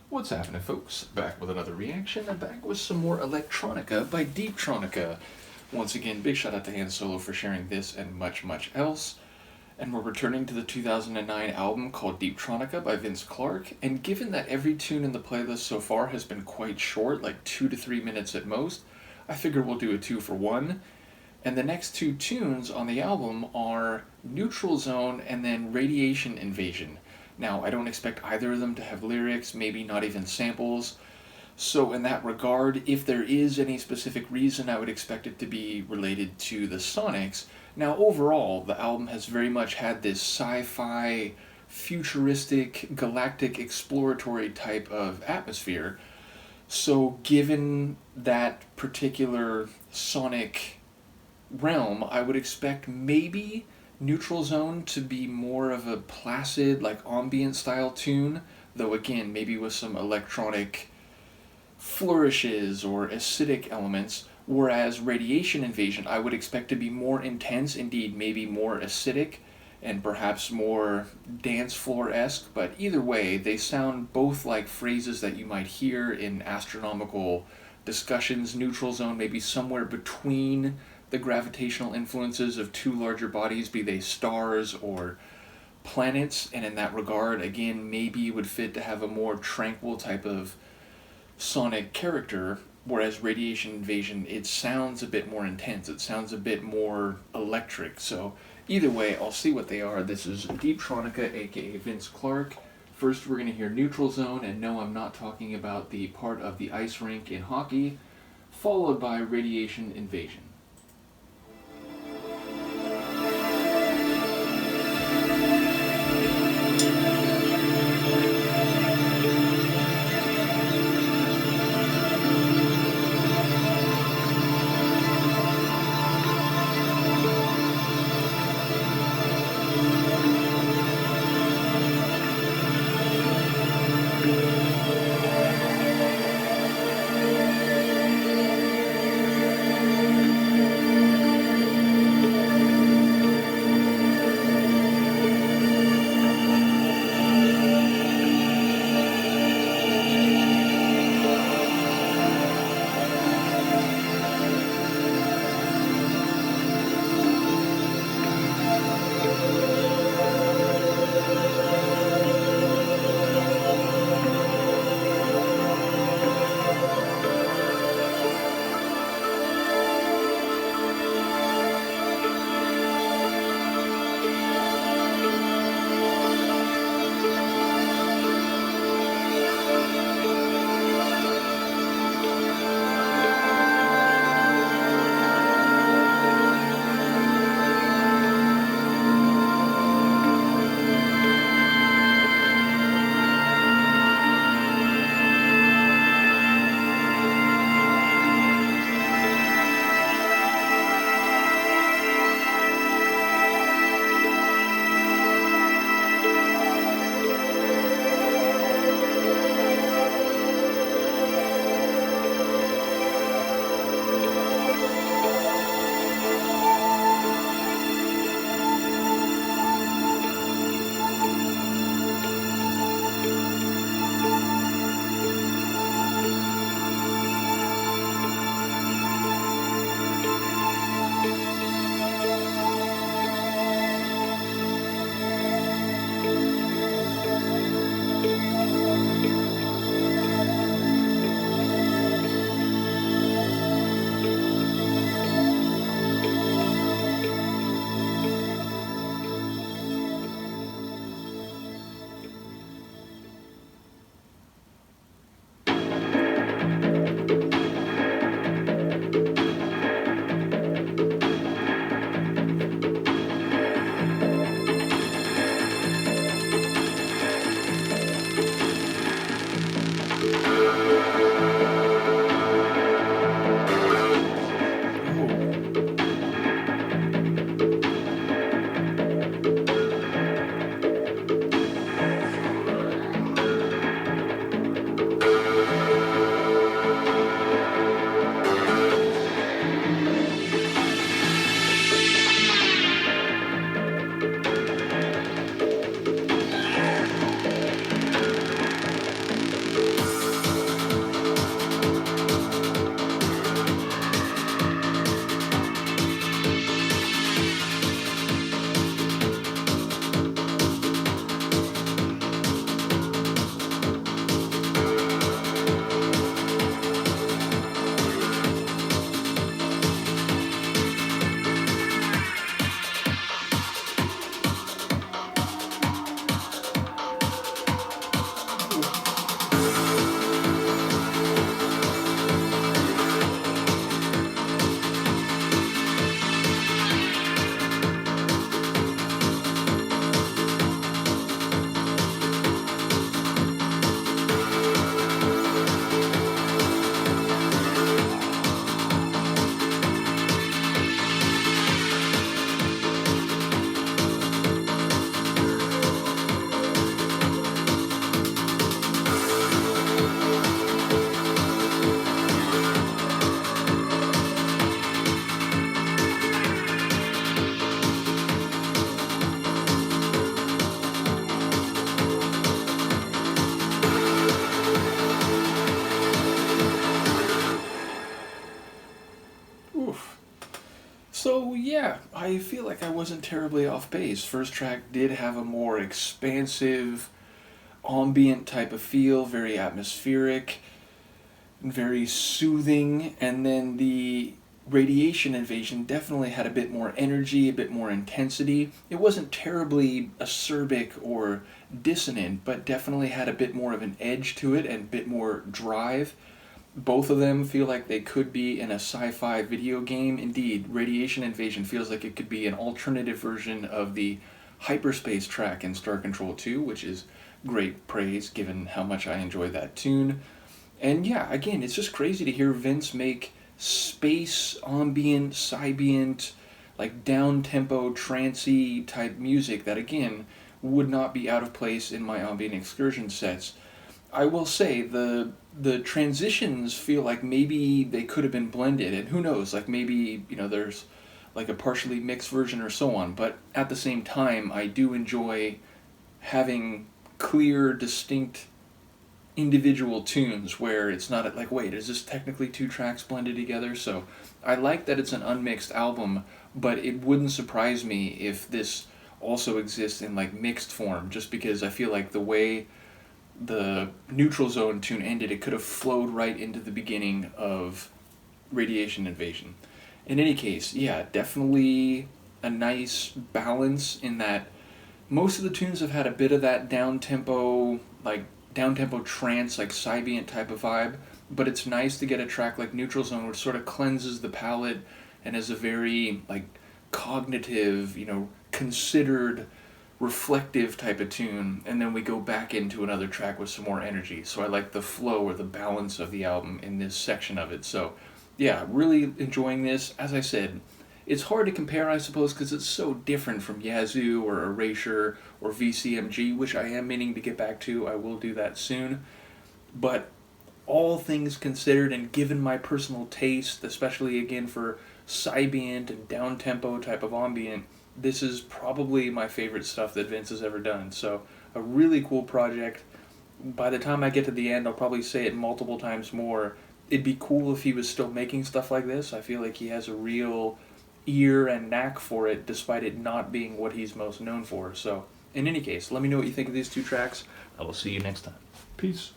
What's happening, folks? Back with another reaction and back with some more Electronica by Deeptronica. Once again, big shout out to Han Solo for sharing this and much, much else. And we're returning to the 2009 album called Deeptronica by Clarke. And given that every tune in the playlist so far has been quite short, like 2 to 3 minutes at most, I figure we'll do a 2 for 1. And the next two tunes on the album are Neutral Zone and then Radiation Invasion. Now, I don't expect either of them to have lyrics, maybe not even samples. So, in that regard, if there is any specific reason, I would expect it to be related to the Sonics. Now, overall, the album has very much had this sci fi, futuristic, galactic, exploratory type of atmosphere. So, given that particular sonic realm, I would expect maybe Neutral Zone to be more of a placid, like ambient style tune, though again, maybe with some electronic flourishes or acidic elements, whereas Radiation Invasion I would expect to be more intense, indeed, maybe more acidic and perhaps more dance floor esque, but either way, they sound both like phrases that you might hear in astronomical discussions. Neutral Zone maybe somewhere between the gravitational influences of two larger bodies, be they stars or planets, and in that regard, again, maybe it would fit to have a more tranquil type of sonic character, whereas Radiation Invasion, it sounds a bit more intense, it sounds a bit more electric. So either way, I'll see what they are. This is Deeptronica, aka Clarke. First, we're going to hear Neutral Zone, and no, I'm not talking about the part of the ice rink in hockey, followed by Radiation Invasion. I feel like I wasn't terribly off base. First track did have a more expansive, ambient type of feel, very atmospheric, very soothing, and then the Radiation Invasion definitely had a bit more energy, a bit more intensity. It wasn't terribly acerbic or dissonant, but definitely had a bit more of an edge to it and a bit more drive. Both of them feel like they could be in a sci-fi video game. Indeed, Radiation Invasion feels like it could be an alternative version of the hyperspace track in Star Control 2, which is great praise given how much I enjoy that tune. And yeah, again, it's just crazy to hear Vince make space, ambient, Sybient, like down-tempo, trancey type music that, again, would not be out of place in my ambient excursion sets. I will say the transitions feel like maybe they could have been blended, and who knows, like maybe, there's like a partially mixed version or so on, but at the same time, I do enjoy having clear, distinct individual tunes where it's not like, wait, is this technically two tracks blended together? So I like that it's an unmixed album, but it wouldn't surprise me if this also exists in like mixed form, just because I feel like the way the Neutral Zone tune ended, it could have flowed right into the beginning of Radiation Invasion. In any case, yeah, definitely a nice balance in that most of the tunes have had a bit of that down-tempo trance, like Sybient type of vibe, but it's nice to get a track like Neutral Zone, which sort of cleanses the palate and is a very, like, cognitive, considered, reflective type of tune, and then we go back into another track with some more energy. So I like the flow or the balance of the album in this section of it. So, yeah, really enjoying this. As I said, it's hard to compare, I suppose, because it's so different from Yazoo or Erasure or VCMG, which I am meaning to get back to. I will do that soon. But all things considered, and given my personal taste, especially again for Sybient and down-tempo type of ambient, this is probably my favorite stuff that Vince has ever done. So, a really cool project. By the time I get to the end, I'll probably say it multiple times more. It'd be cool if he was still making stuff like this. I feel like he has a real ear and knack for it, despite it not being what he's most known for. So, in any case, let me know what you think of these two tracks. I will see you next time. Peace.